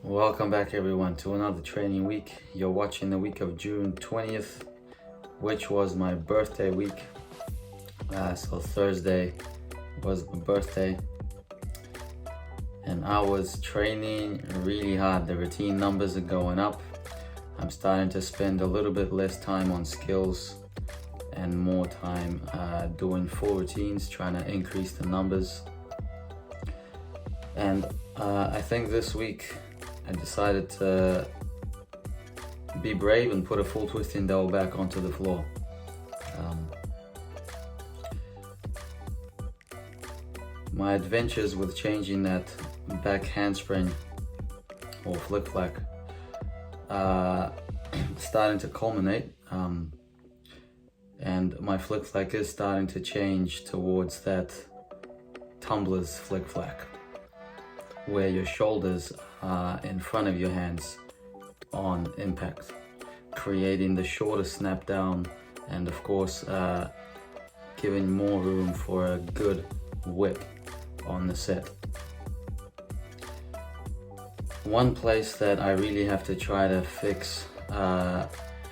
Welcome back everyone to another training week. You're watching the week of June 20th, which was my birthday week. So Thursday was my birthday and I was training really hard. The routine numbers are going up. I'm starting to spend a little bit less time on skills and more time doing full routines, trying to increase the numbers. And I think this week I decided to be brave and put a full twisting dowel back onto the floor. My adventures with changing that back handspring or flick flack starting to culminate, and my flick flack is starting to change towards that tumbler's flick flack, where your shoulders are in front of your hands on impact, creating the shorter snap down and of course giving more room for a good whip on the set. One place that I really have to try to fix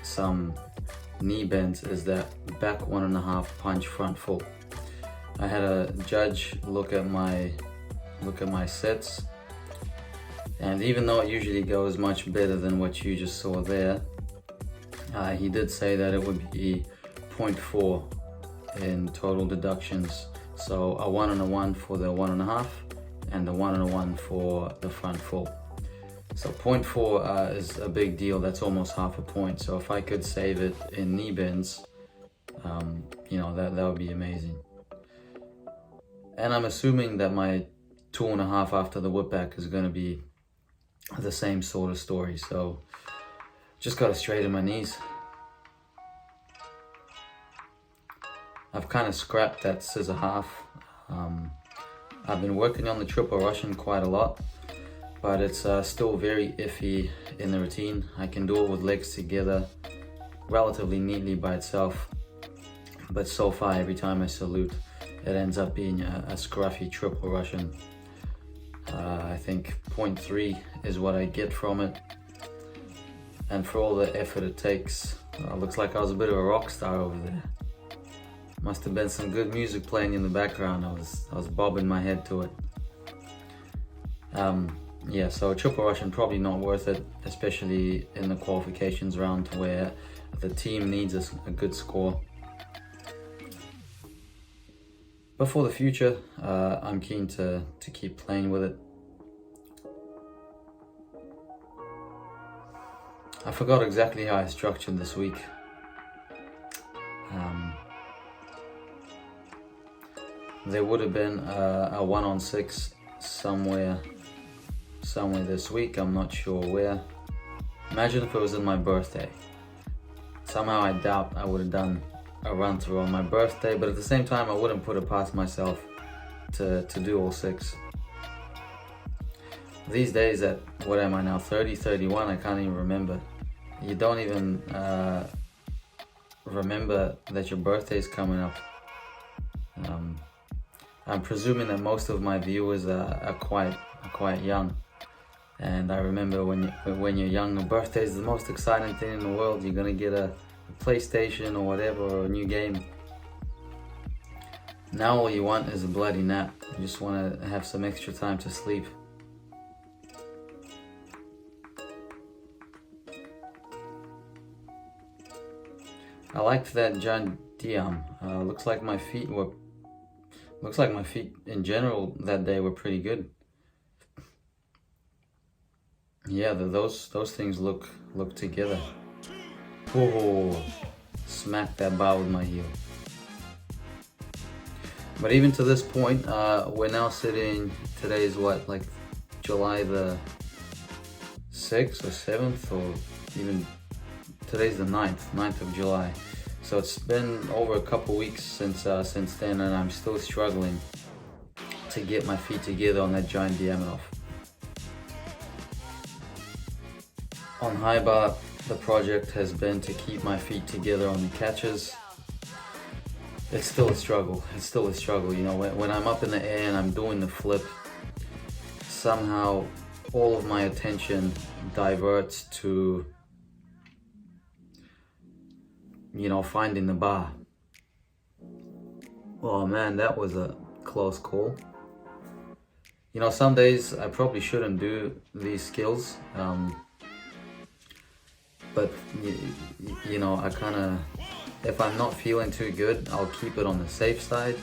some knee bends is that back 1.5 punch front full. I had a judge look at my sets, and even though it usually goes much better than what you just saw there, he did say that it would be 0.4 in total deductions. So a 1 and a 1 for the 1.5 and a 1 and a 1 for the front full. So 0.4 is a big deal. That's almost half a point. So if I could save it in knee bends, that would be amazing. And I'm assuming that my 2.5 after the whip back is going to be the same sort of story. So just got to straighten my knees. I've kind of scrapped that scissor half. I've been working on the triple Russian quite a lot, but it's still very iffy in the routine. I can do it with legs together relatively neatly by itself, but so far every time I salute, it ends up being a scruffy triple Russian. I think 0.3 is what I get from it, and for all the effort it takes, looks like I was a bit of a rock star over there. Must have been some good music playing in the background. I was bobbing my head to it. Yeah, so triple Russian probably not worth it, especially in the qualifications round where the team needs a good score. But for the future, I'm keen to keep playing with it. I forgot exactly how I structured this week. There would have been a 1-on-6 somewhere this week. I'm not sure where. Imagine if it was in my birthday. Somehow I doubt I would have done a run through on my birthday, but at the same time I wouldn't put it past myself to do all 6. These days at, what am I now, 30, 31, I can't even remember. You don't even remember that your birthday is coming up. I'm presuming that most of my viewers are quite young, and I remember when you're young, a birthday is the most exciting thing in the world. You're gonna get a PlayStation or whatever, or a new game. Now all you want is a bloody nap. You just want to have some extra time to sleep. I liked that John Diam. Looks like my feet in general that day were pretty good. Yeah, those things look together. Oh, smack that bar with my heel. But even to this point, we're now sitting, today is what, like July the 6th or 7th, or even today's the 9th of July. So it's been over a couple weeks since then, and I'm still struggling to get my feet together on that giant Diamonov. On high bar, the project has been to keep my feet together on the catches. It's still a struggle. You know, when I'm up in the air and I'm doing the flip, somehow all of my attention diverts to, you know, finding the bar. Oh man, that was a close call. You know, some days I probably shouldn't do these skills, but you know, I kind of, if I'm not feeling too good, I'll keep it on the safe side.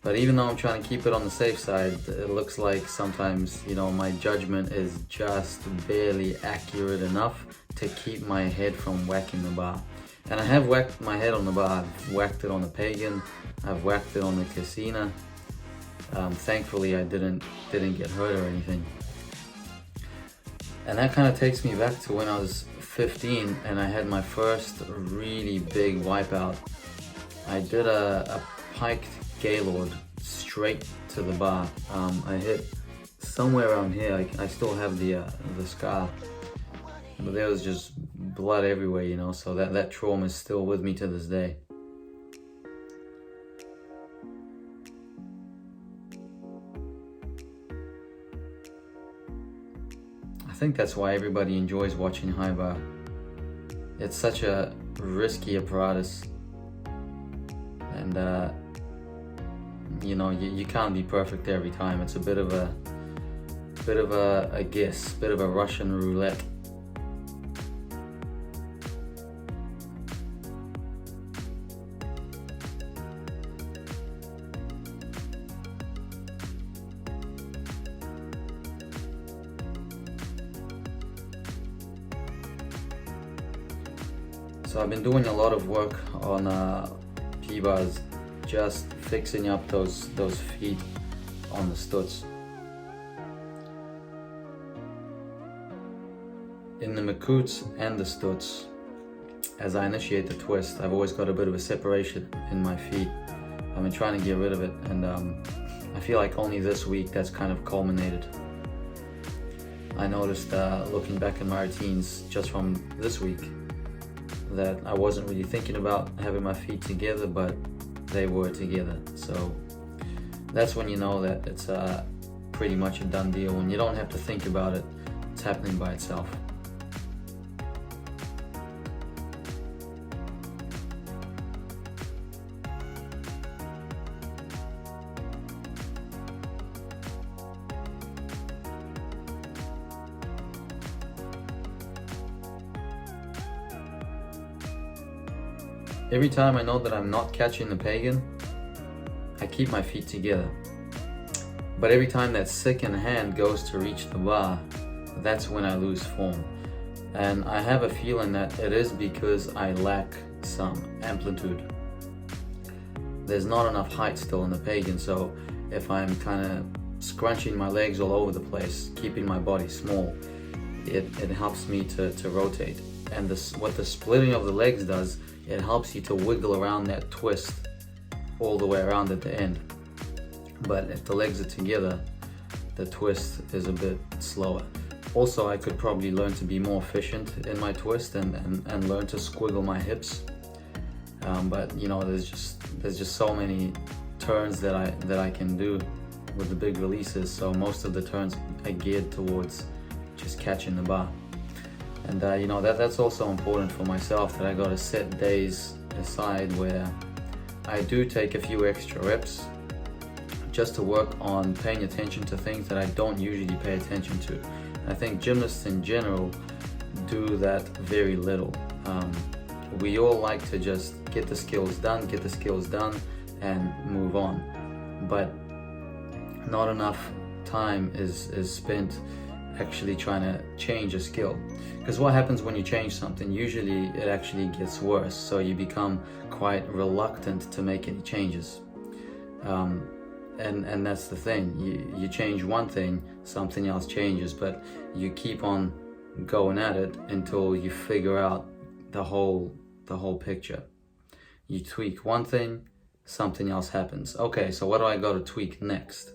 But even though I'm trying to keep it on the safe side, it looks like sometimes, you know, my judgment is just barely accurate enough to keep my head from whacking the bar. And I have whacked my head on the bar. I've whacked it on the Pagan, I've whacked it on the Casina. Thankfully I didn't get hurt or anything. And that kind of takes me back to when I was 15 and I had my first really big wipeout. I did a piked Gaylord straight to the bar. I hit somewhere around here. I still have the scar, but there was just blood everywhere, you know, so that trauma is still with me to this day. I think that's why everybody enjoys watching high bar. It's such a risky apparatus, and you know, you can't be perfect every time. It's a bit of a guess, bit of a Russian roulette. So I've been doing a lot of work on P-bars, just fixing up those feet on the studs. In the Makuts and the studs, as I initiate the twist, I've always got a bit of a separation in my feet. I've been trying to get rid of it, and I feel like only this week that's kind of culminated. I noticed looking back in my routines just from this week that I wasn't really thinking about having my feet together, but they were together. So that's when you know that it's pretty much a done deal. When you don't have to think about it, it's happening by itself. Every time I know that I'm not catching the Pagan, I keep my feet together. But every time that second hand goes to reach the bar, that's when I lose form. And I have a feeling that it is because I lack some amplitude. There's not enough height still in the Pagan, so if I'm kind of scrunching my legs all over the place, keeping my body small, it helps me to rotate. And what the splitting of the legs does, it helps you to wiggle around that twist all the way around at the end. But if the legs are together, the twist is a bit slower. Also, I could probably learn to be more efficient in my twist and learn to squiggle my hips. But you know, there's just so many turns that I can do with the big releases. So most of the turns are geared towards just catching the bar. And you know, that's also important for myself, that I gotta set days aside where I do take a few extra reps just to work on paying attention to things that I don't usually pay attention to. And I think gymnasts in general do that very little. We all like to just get the skills done, and move on. But not enough time is spent actually trying to change a skill. Because what happens when you change something, usually it actually gets worse, so you become quite reluctant to make any changes. And that's the thing, you change one thing, something else changes, but you keep on going at it until you figure out the whole picture. You tweak one thing, something else happens. Okay, so what do I got to tweak next?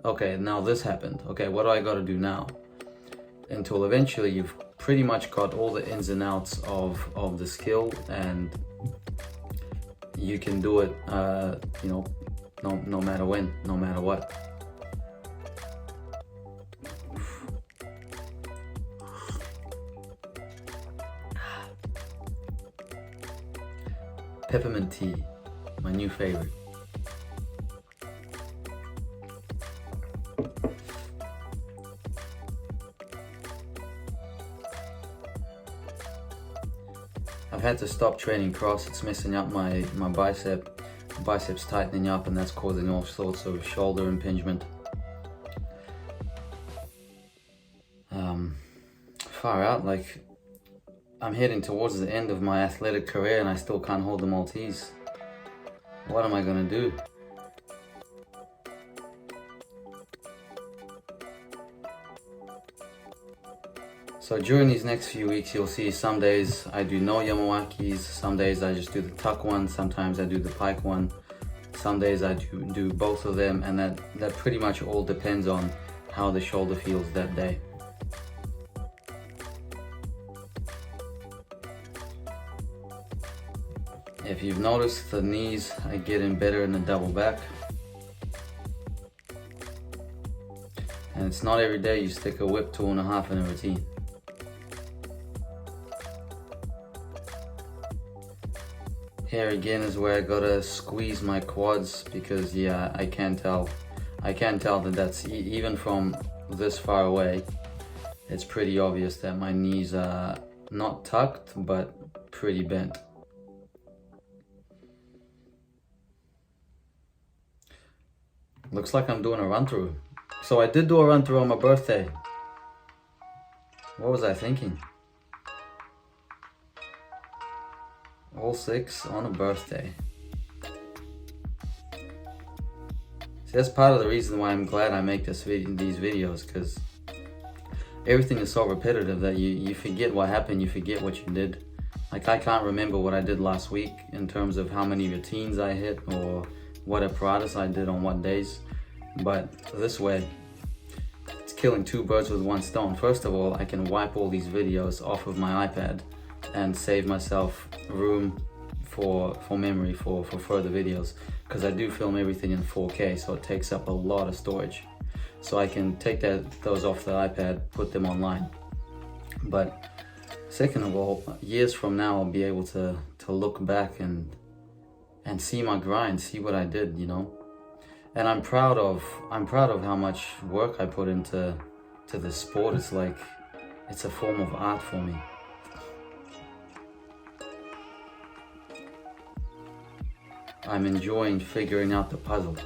Okay, now this happened. Okay, what do I got to do now? Until eventually you've pretty much got all the ins and outs of the skill, and you can do it, you know, no matter when, no matter what. peppermint tea, my new favorite. I've had to stop training cross. It's messing up my biceps tightening up, and that's causing all sorts of shoulder impingement. Far out, like I'm heading towards the end of my athletic career and I still can't hold the Maltese. What am I gonna do? So during these next few weeks, you'll see some days I do no Yamawakis, some days I just do the tuck one, sometimes I do the pike one, some days I do both of them, and that pretty much all depends on how the shoulder feels that day. If you've noticed, the knees are getting better in the double back. And it's not every day you stick a whip 2.5 in a routine. Here again is where I gotta squeeze my quads, because yeah, I can tell that that's even from this far away, it's pretty obvious that my knees are not tucked but pretty bent. Looks like I'm doing a run through. So I did do a run through on my birthday. What was I thinking? All 6 on a birthday. See, that's part of the reason why I'm glad I make these videos, because everything is so repetitive that you forget what happened, you forget what you did. Like, I can't remember what I did last week in terms of how many routines I hit or what apparatus I did on what days. But this way, it's killing 2 birds with 1 stone. First of all, I can wipe all these videos off of my iPad and save myself room for memory for further videos, because I do film everything in 4K, so it takes up a lot of storage. So I can take those off the iPad, put them online. But second of all, years from now I'll be able to look back and see my grind, see what I did, you know. And I'm proud of how much work I put into this sport. It's like, it's a form of art for me. I'm enjoying figuring out the puzzle.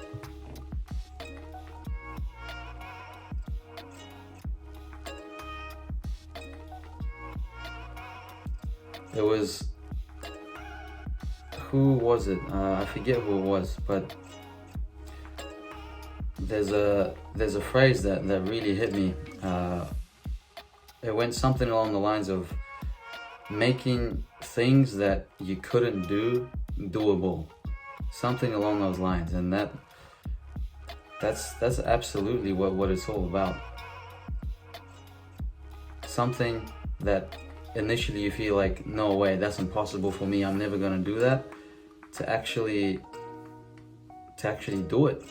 It was, who was it? I forget who it was, but there's a phrase that really hit me. It went something along the lines of making things that you couldn't do doable, something along those lines. And that's absolutely what it's all about. Something that initially you feel like, no way, that's impossible for me, I'm never gonna do that, to actually do it.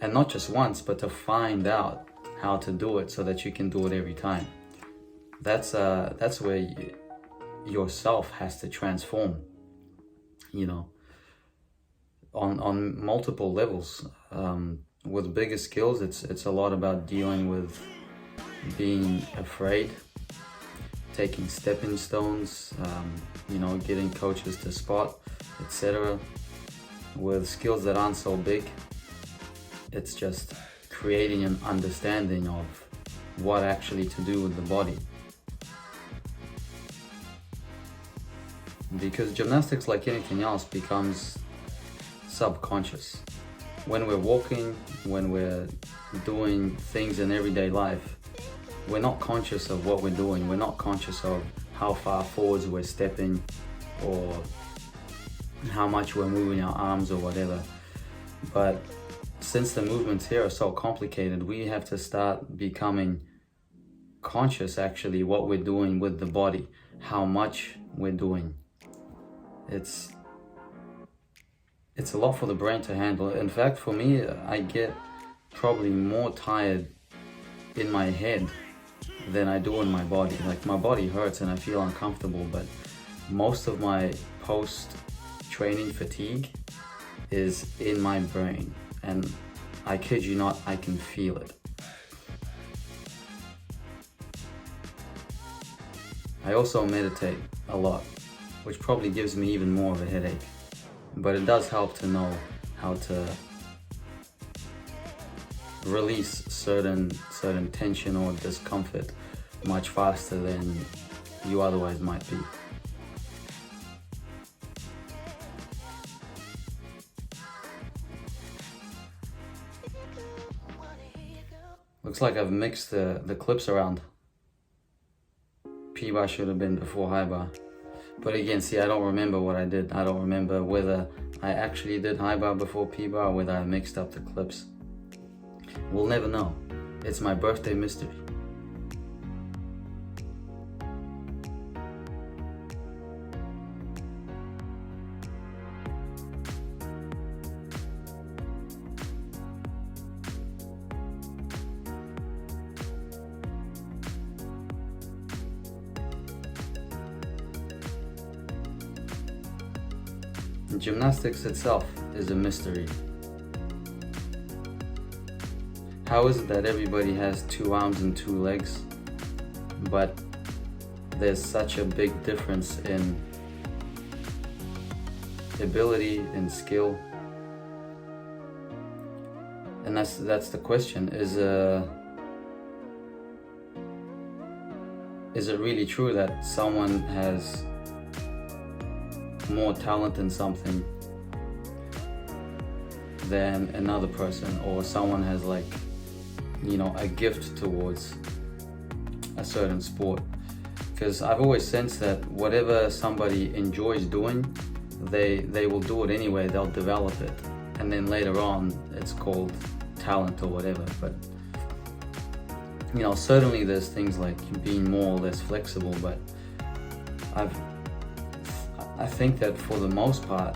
And not just once, but to find out how to do it so that you can do it every time. That's where yourself has to transform, you know, on multiple levels. With bigger skills, it's a lot about dealing with being afraid, taking stepping stones, you know, getting coaches to spot, etc. With skills that aren't so big, it's just creating an understanding of what actually to do with the body. Because gymnastics, like anything else, becomes subconscious. When we're walking, when we're doing things in everyday life, we're not conscious of what we're doing. We're not conscious of how far forwards we're stepping or how much we're moving our arms or whatever. But since the movements here are so complicated, we have to start becoming conscious actually what we're doing with the body, how much we're doing. It's a lot for the brain to handle. In fact, for me, I get probably more tired in my head than I do in my body. Like, my body hurts and I feel uncomfortable, but most of my post training fatigue is in my brain, and I kid you not, I can feel it. I also meditate a lot, which probably gives me even more of a headache, but it does help to know how to release certain tension or discomfort much faster than you otherwise might be. Looks like I've mixed the clips around. P-bar should have been before high bar. But again, see, I don't remember what I did. I don't remember whether I actually did high bar before P-bar or whether I mixed up the clips. We'll never know. It's my birthday mystery. Gymnastics itself is a mystery. How is it that everybody has 2 arms and 2 legs, but there's such a big difference in ability and skill? And that's the question. Is it really true that someone has more talent in something than another person, or someone has, like, you know, a gift towards a certain sport? Because I've always sensed that whatever somebody enjoys doing, they will do it anyway. They'll develop it, and then later on it's called talent or whatever. But you know, certainly there's things like being more or less flexible, but I think that for the most part,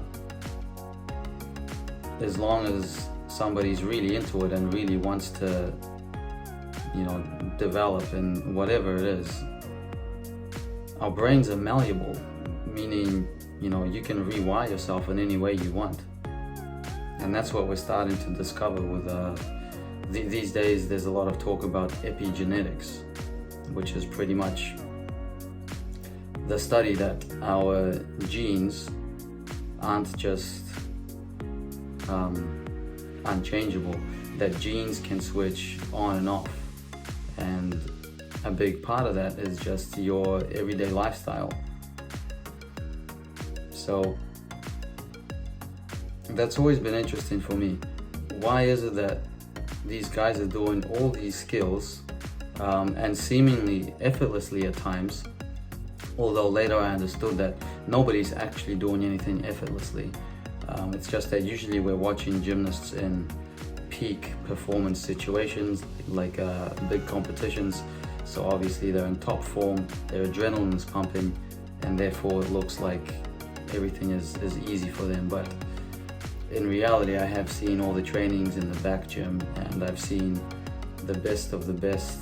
as long as somebody's really into it and really wants to, you know, develop in whatever it is, our brains are malleable, meaning, you know, you can rewire yourself in any way you want. And that's what we're starting to discover with these days. There's a lot of talk about epigenetics, which is pretty much the study that our genes aren't just unchangeable, that genes can switch on and off, and a big part of that is just your everyday lifestyle. So that's always been interesting for me. Why is it that these guys are doing all these skills and seemingly effortlessly at times, although later I understood that nobody's actually doing anything effortlessly. It's just that usually we're watching gymnasts in peak performance situations, like big competitions. So obviously they're in top form, their adrenaline is pumping, and therefore it looks like everything is easy for them. But in reality, I have seen all the trainings in the back gym, and I've seen the best of the best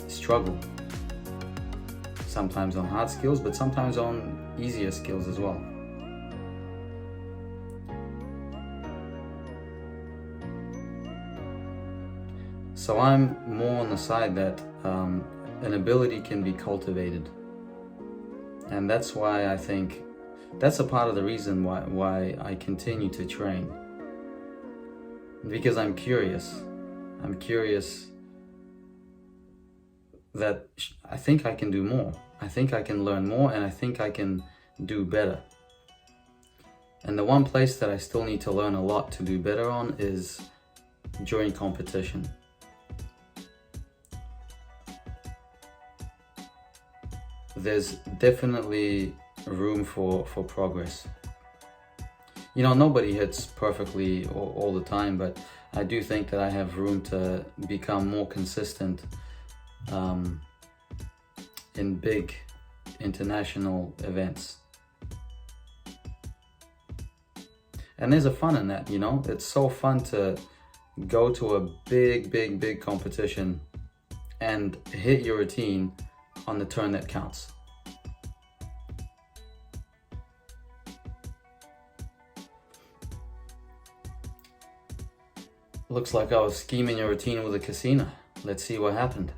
struggle. Sometimes on hard skills, but sometimes on easier skills as well. So I'm more on the side that an ability can be cultivated. And that's why I think that's a part of the reason why I continue to train. Because I'm curious. I'm curious that I think I can do more. I think I can learn more, and I think I can do better. And the one place that I still need to learn a lot to do better on is during competition. There's definitely room for progress. You know, nobody hits perfectly all the time, but I do think that I have room to become more consistent in big international events. And there's a fun in that, you know? It's so fun to go to a big competition and hit your routine on the turn that counts. Looks like I was scheming a routine with a casino. Let's see what happened.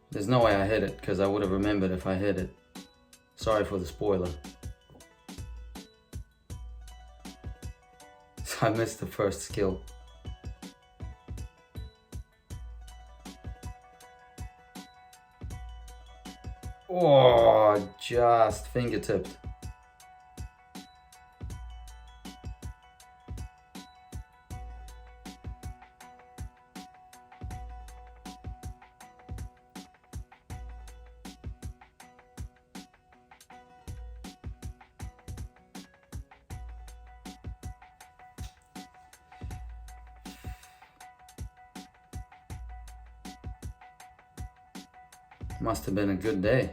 There's no way I hit it, because I would have remembered if I hit it. Sorry for the spoiler. So I missed the first skill. Oh, just fingertipped. Must have been a good day.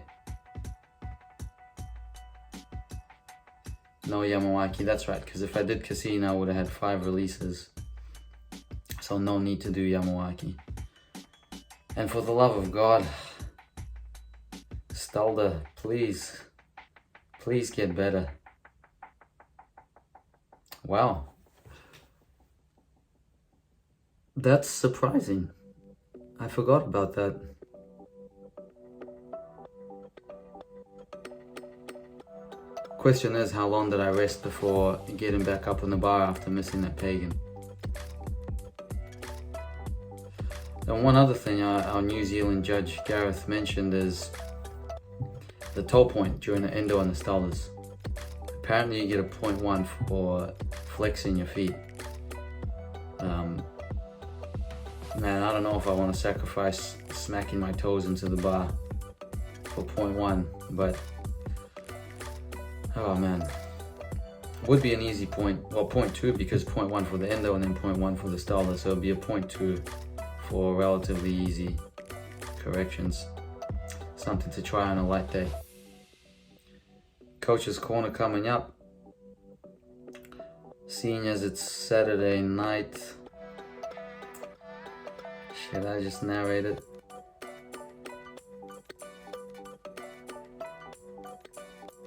No Yamawaki, that's right, because if I did casino I would have had 5 releases. So no need to do Yamawaki. And for the love of God, Stalda, please get better. Wow. That's surprising. I forgot about that. Question is, how long did I rest before getting back up on the bar after missing that pagan? And one other thing our New Zealand judge Gareth mentioned is the toe point during the endo and the Staldas. Apparently you get a 0.1 for flexing your feet. Man, I don't know if I want to sacrifice smacking my toes into the bar for 0.1, but oh man, would be an easy point. Well, 0.2 because 0.1 for the endo and then 0.1 for the Stalda, so it'd be a 0.2 for relatively easy corrections. Something to try on a light day. Coach's Corner coming up. Seeing as it's Saturday night. Should I just narrate it?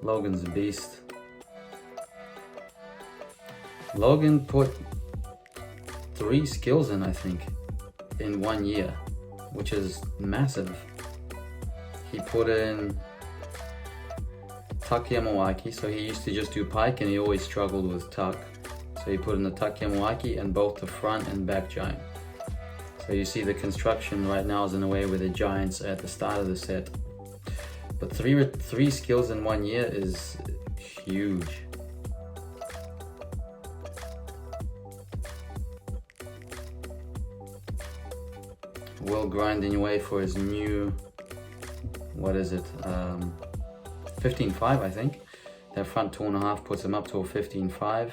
Logan's a beast. Logan put 3 skills in, I think, in 1 year, which is massive. He put in Tuck Yamawaki, so he used to just do pike and he always struggled with tuck. So he put in the Tuck Yamawaki and both the front and back giant. So you see the construction right now is in a way where the giants at the start of the set. But three skills in 1 year is huge. Will grinding away for his new, what is it, 15.5 I think. That front 2.5 puts him up to a 15.5.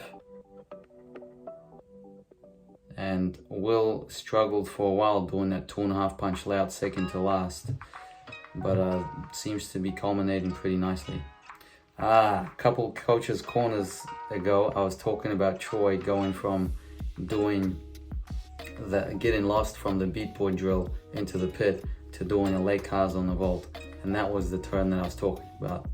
And Will struggled for a while doing that 2.5 punch layout second to last. But seems to be culminating pretty nicely. A couple coaches corners ago, I was talking about Troy going from doing getting lost from the beatboard drill into the pit to doing a late cars on the vault, and that was the turn that I was talking about.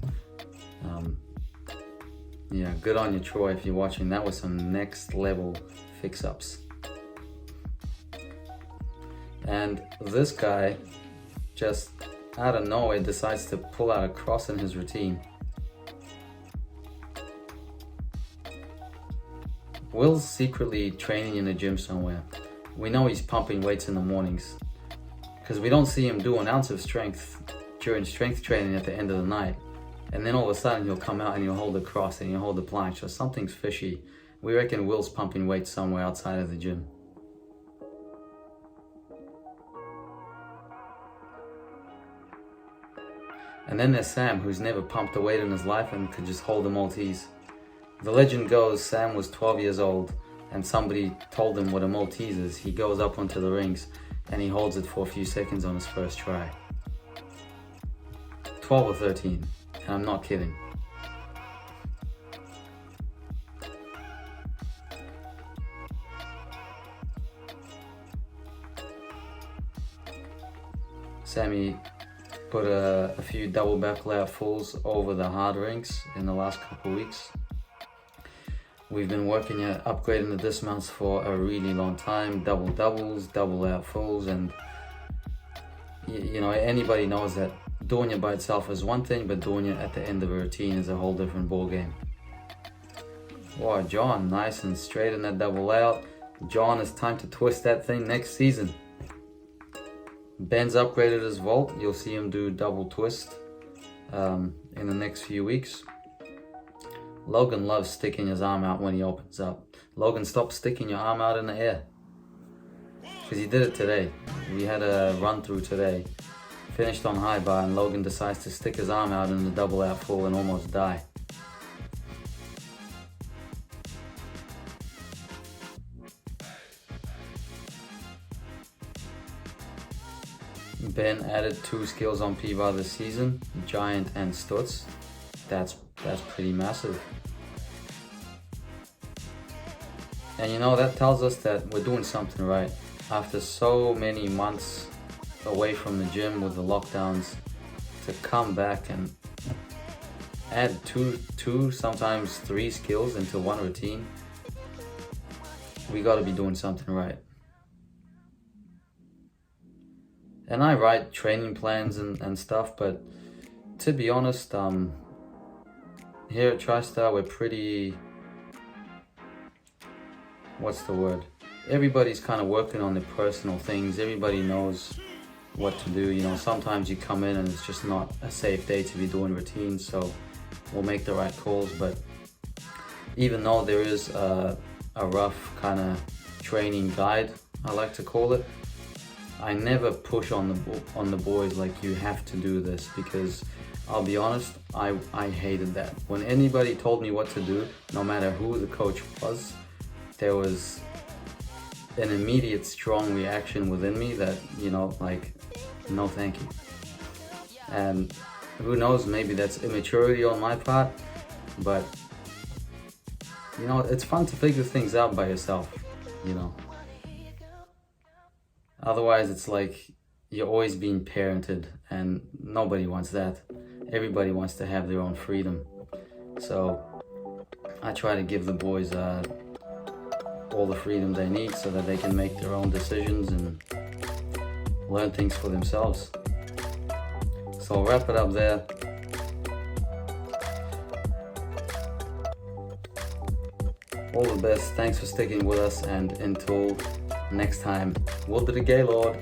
Yeah, good on you, Troy, if you're watching. That was some next level fix-ups. And this guy just out of nowhere decides to pull out a cross in his routine. Will's secretly training in a gym somewhere. We know he's pumping weights in the mornings because we don't see him do an ounce of strength during strength training at the end of the night. And then all of a sudden he'll come out and he'll hold the cross and he'll hold the planche. So something's fishy. We reckon Will's pumping weights somewhere outside of the gym. And then there's Sam, who's never pumped a weight in his life and could just hold a Maltese. The legend goes Sam was 12 years old and somebody told him what a Maltese is. He goes up onto the rings and he holds it for a few seconds on his first try. 12 or 13, and I'm not kidding. Sammy put a few double back layout fulls over the hard rings in the last couple of weeks. We've been working at upgrading the dismounts for a really long time. Double doubles, double out fulls, and you know, anybody knows that doing it by itself is one thing, but doing it at the end of a routine is a whole different ball game. Wow, John, nice and straight in that double out. John, it's time to twist that thing next season. Ben's upgraded his vault. You'll see him do double twist in the next few weeks. Logan loves sticking his arm out when he opens up. Logan, stop sticking your arm out in the air. Because he did it today. We had a run through today. Finished on high bar, and Logan decides to stick his arm out in the double out full and almost die. Ben added 2 skills on P-Bar this season, Giant and Stutz. That's pretty massive. And you know, that tells us that we're doing something right. After so many months away from the gym with the lockdowns, to come back and add two, sometimes 3 skills into one routine, we gotta be doing something right. And I write training plans and stuff, but to be honest, here at TriStar, we're pretty, what's the word? Everybody's kind of working on their personal things. Everybody knows what to do. You know, sometimes you come in and it's just not a safe day to be doing routines, so we'll make the right calls. But even though there is a rough kind of training guide, I like to call it, I never push on the boys like you have to do this, because I'll be honest, I hated that. When anybody told me what to do, no matter who the coach was, there was an immediate strong reaction within me that, you know, like, no thank you. And who knows, maybe that's immaturity on my part, but you know, it's fun to figure things out by yourself, you know. Otherwise, it's like you're always being parented, and nobody wants that. Everybody wants to have their own freedom. So I try to give the boys all the freedom they need so that they can make their own decisions and learn things for themselves. So I'll wrap it up there. All the best. Thanks for sticking with us, and until next time, we'll do the Gaylord.